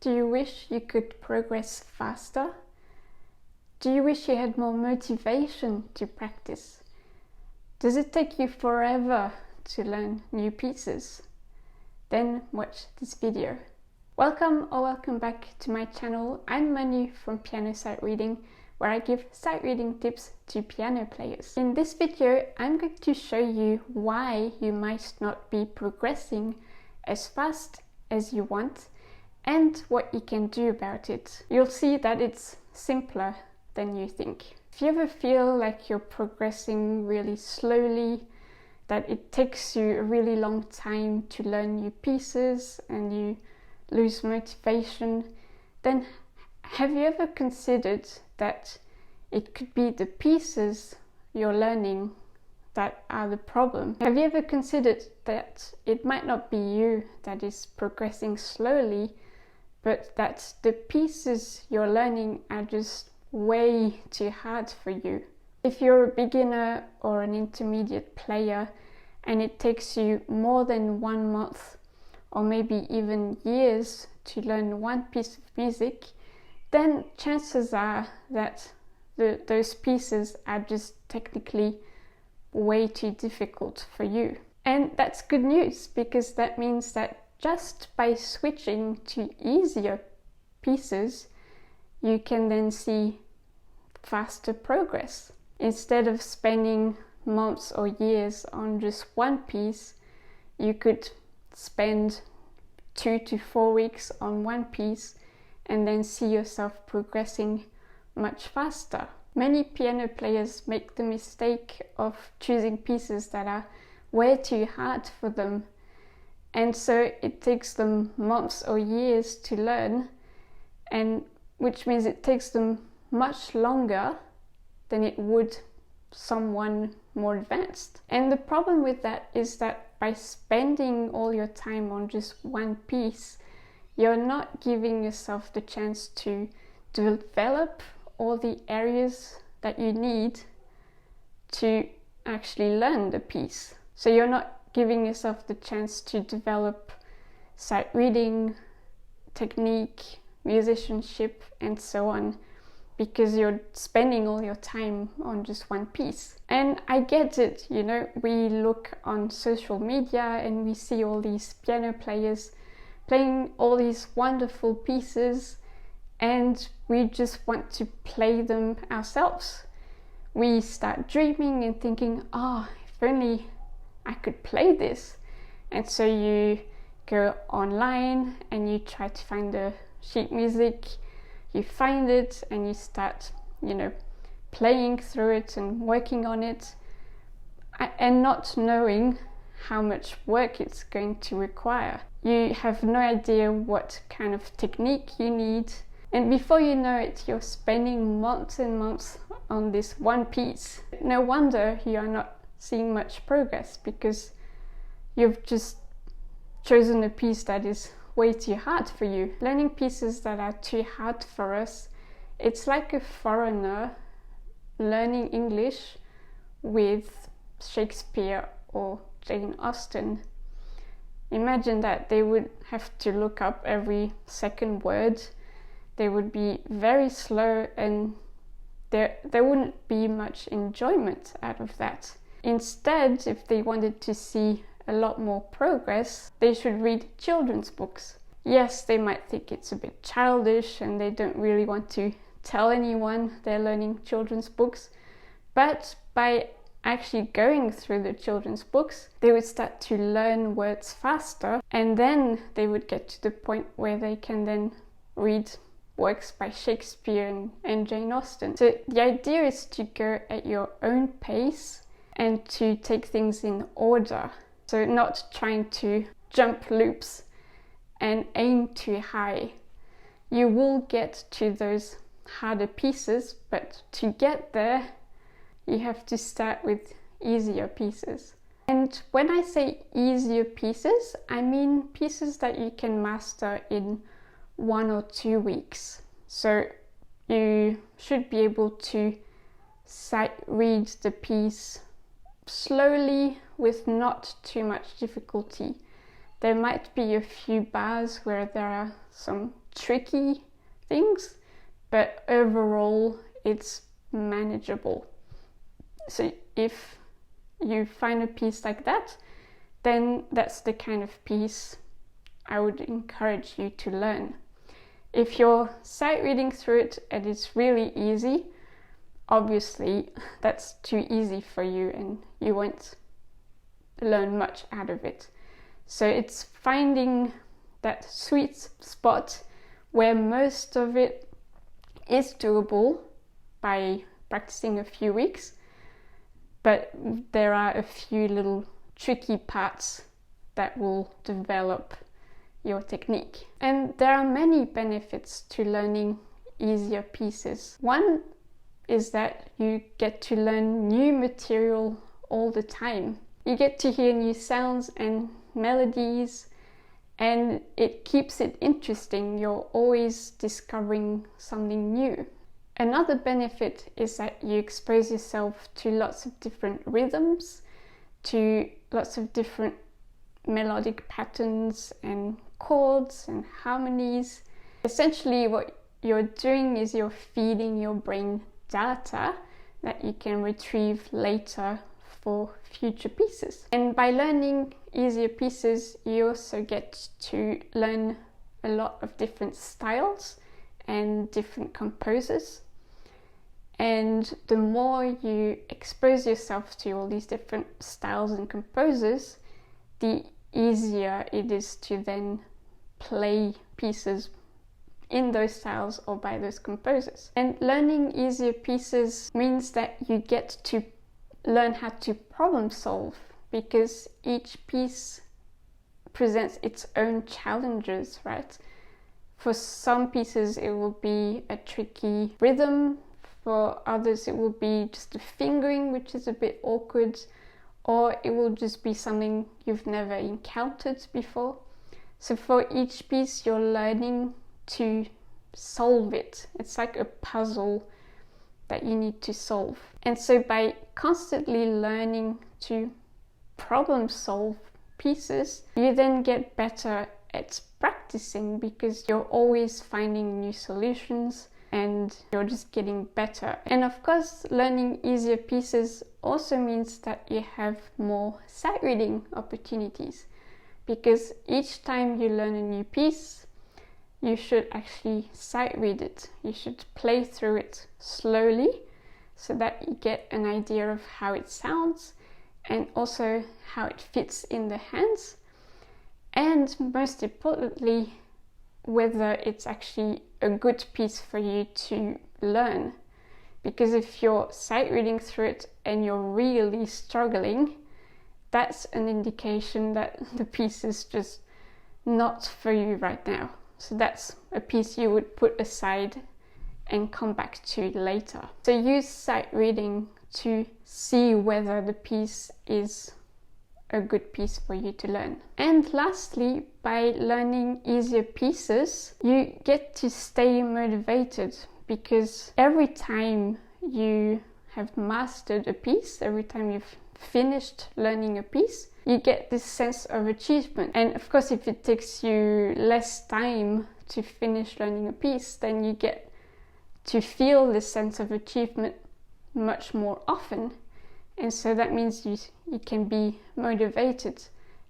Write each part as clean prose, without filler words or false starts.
Do you wish you could progress faster? Do you wish you had more motivation to practice? Does it take you forever to learn new pieces? Then watch this video. Welcome back to my channel. I'm Manu from Piano Sight Reading, where I give sight reading tips to piano players. In this video, I'm going to show you why you might not be progressing as fast as you want and what you can do about it. You'll see that it's simpler than you think. If you ever feel like you're progressing really slowly, that it takes you a really long time to learn new pieces and you lose motivation, then have you ever considered that it could be the pieces you're learning that are the problem? Have you ever considered that it might not be you that is progressing slowly, but that the pieces you're learning are just way too hard for you? If you're a beginner or an intermediate player and it takes you more than 1 month or maybe even years to learn one piece of music, then chances are that those pieces are just technically way too difficult for you. And that's good news, because that means that just by switching to easier pieces, you can then see faster progress. Instead of spending months or years on just one piece, you could spend 2 to 4 weeks on one piece and then see yourself progressing much faster. Many piano players make the mistake of choosing pieces that are way too hard for them, and so it takes them months or years to learn, and which means it takes them much longer than it would someone more advanced. And the problem with that is that by spending all your time on just one piece, you're not giving yourself the chance to develop all the areas that you need to actually learn the piece. So you're not giving yourself the chance to develop sight reading, technique, musicianship, and so on, because you're spending all your time on just one piece. And I get it, you know, we look on social media and we see all these piano players playing all these wonderful pieces, and we just want to play them ourselves. We start dreaming and thinking, oh, if only I could play this. And so you go online and you try to find the sheet music, you find it and you start, playing through it and working on it, and not knowing how much work it's going to require. You have no idea what kind of technique you need, and before you know it, you're spending months and months on this one piece. No wonder you are not seeing much progress, because you've just chosen a piece that is way too hard for you. Learning pieces that are too hard for us, it's like a foreigner learning English with Shakespeare or Jane Austen. Imagine that they would have to look up every second word. They would be very slow, and there wouldn't be much enjoyment out of that. Instead, if they wanted to see a lot more progress, they should read children's books. Yes, they might think it's a bit childish and they don't really want to tell anyone they're learning children's books, but by actually going through the children's books, they would start to learn words faster, and then they would get to the point where they can then read works by Shakespeare and Jane Austen. So the idea is to go at your own pace and to take things in order. So not trying to jump loops and aim too high. You will get to those harder pieces, but to get there, you have to start with easier pieces. And when I say easier pieces, I mean pieces that you can master in 1 or 2 weeks. So you should be able to sight read the piece slowly with not too much difficulty. There might be a few bars where there are some tricky things, but overall it's manageable. So if you find a piece like that, then that's the kind of piece I would encourage you to learn. If you're sight reading through it and it's really easy, obviously that's too easy for you and you won't learn much out of it. So it's finding that sweet spot where most of it is doable by practicing a few weeks, but there are a few little tricky parts that will develop your technique. And there are many benefits to learning easier pieces. One is that you get to learn new material all the time. You get to hear new sounds and melodies, and it keeps it interesting. You're always discovering something new. Another benefit is that you expose yourself to lots of different rhythms, to lots of different melodic patterns and chords and harmonies. Essentially what you're doing is you're feeding your brain data that you can retrieve later for future pieces. And by learning easier pieces, you also get to learn a lot of different styles and different composers. And the more you expose yourself to all these different styles and composers, the easier it is to then play pieces in those styles or by those composers. And learning easier pieces means that you get to learn how to problem solve, because each piece presents its own challenges, right? For some pieces it will be a tricky rhythm, for others it will be just a fingering which is a bit awkward, or it will just be something you've never encountered before. So for each piece you're learning to solve it. It's like a puzzle that you need to solve. And so by constantly learning to problem solve pieces, you then get better at practicing, because you're always finding new solutions and you're just getting better. And of course, learning easier pieces also means that you have more sight reading opportunities, because each time you learn a new piece, you should actually sight read it. You should play through it slowly so that you get an idea of how it sounds and also how it fits in the hands, and most importantly, whether it's actually a good piece for you to learn. Because if you're sight reading through it and you're really struggling, that's an indication that the piece is just not for you right now. So that's a piece you would put aside and come back to later. So use sight reading to see whether the piece is a good piece for you to learn. And lastly, by learning easier pieces, you get to stay motivated, because every time you have mastered a piece, every time you've finished learning a piece, you get this sense of achievement. And of course, if it takes you less time to finish learning a piece, then you get to feel this sense of achievement much more often. And so that means you can be motivated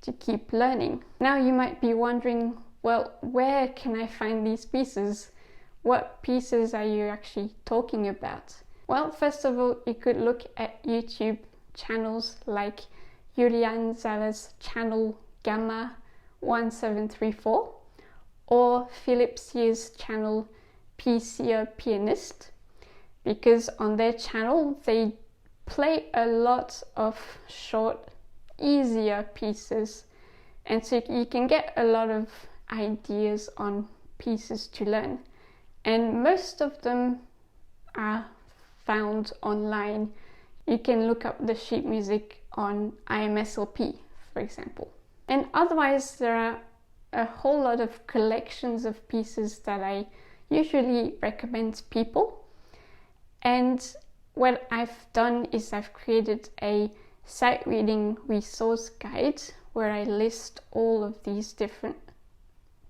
to keep learning. Now you might be wondering, well, where can I find these pieces? What pieces are you actually talking about? Well, first of all, you could look at YouTube channels like Julian Zala's channel Gamma 1734 or Philip Sear's channel PC Pianist, because on their channel they play a lot of short, easier pieces, and so you can get a lot of ideas on pieces to learn, and most of them are found online. You can look up the sheet music on IMSLP, for example. And otherwise, there are a whole lot of collections of pieces that I usually recommend to people. And what I've done is I've created a sight reading resource guide where I list all of these different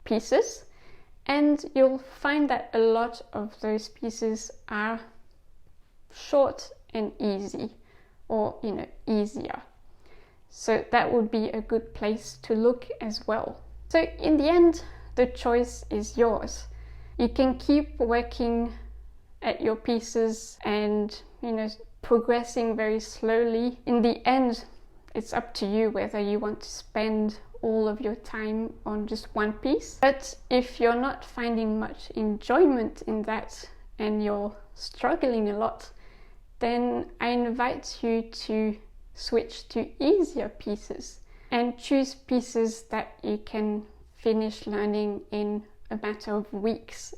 pieces, And you'll find that a lot of those pieces are short and easy, or easier. So that would be a good place to look as well. So in the end, the choice is yours. You can keep working at your pieces and progressing very slowly. In the end, it's up to you whether you want to spend all of your time on just one piece. But if you're not finding much enjoyment in that and you're struggling a lot, then I invite you to switch to easier pieces and choose pieces that you can finish learning in a matter of weeks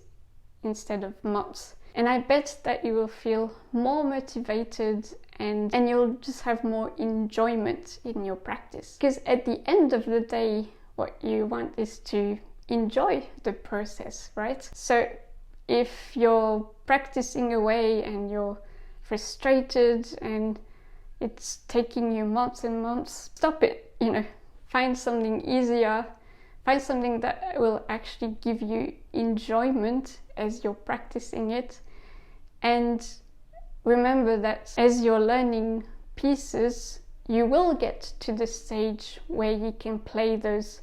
instead of months. And I bet that you will feel more motivated and you'll just have more enjoyment in your practice. Because at the end of the day, what you want is to enjoy the process, right? So if you're practicing away and you're frustrated and it's taking you months and months, stop it. Find something easier. Find something that will actually give you enjoyment as you're practicing it. And remember that as you're learning pieces, you will get to the stage where you can play those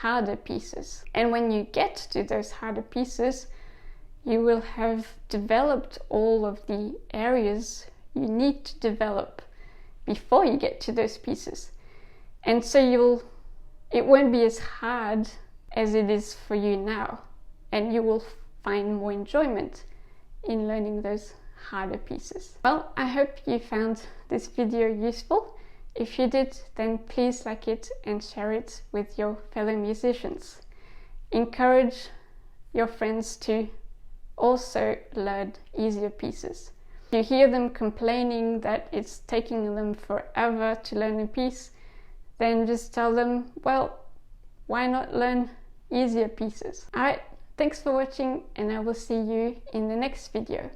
harder pieces. And when you get to those harder pieces, you will have developed all of the areas you need to develop before you get to those pieces. And so it won't be as hard as it is for you now, and you will find more enjoyment in learning those harder pieces. Well, I hope you found this video useful. If you did, then please like it and share it with your fellow musicians. Encourage your friends to also learn easier pieces. If you hear them complaining that it's taking them forever to learn a piece, then just tell them, well, why not learn easier pieces? Alright, thanks for watching, and I will see you in the next video.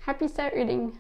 Happy sight reading!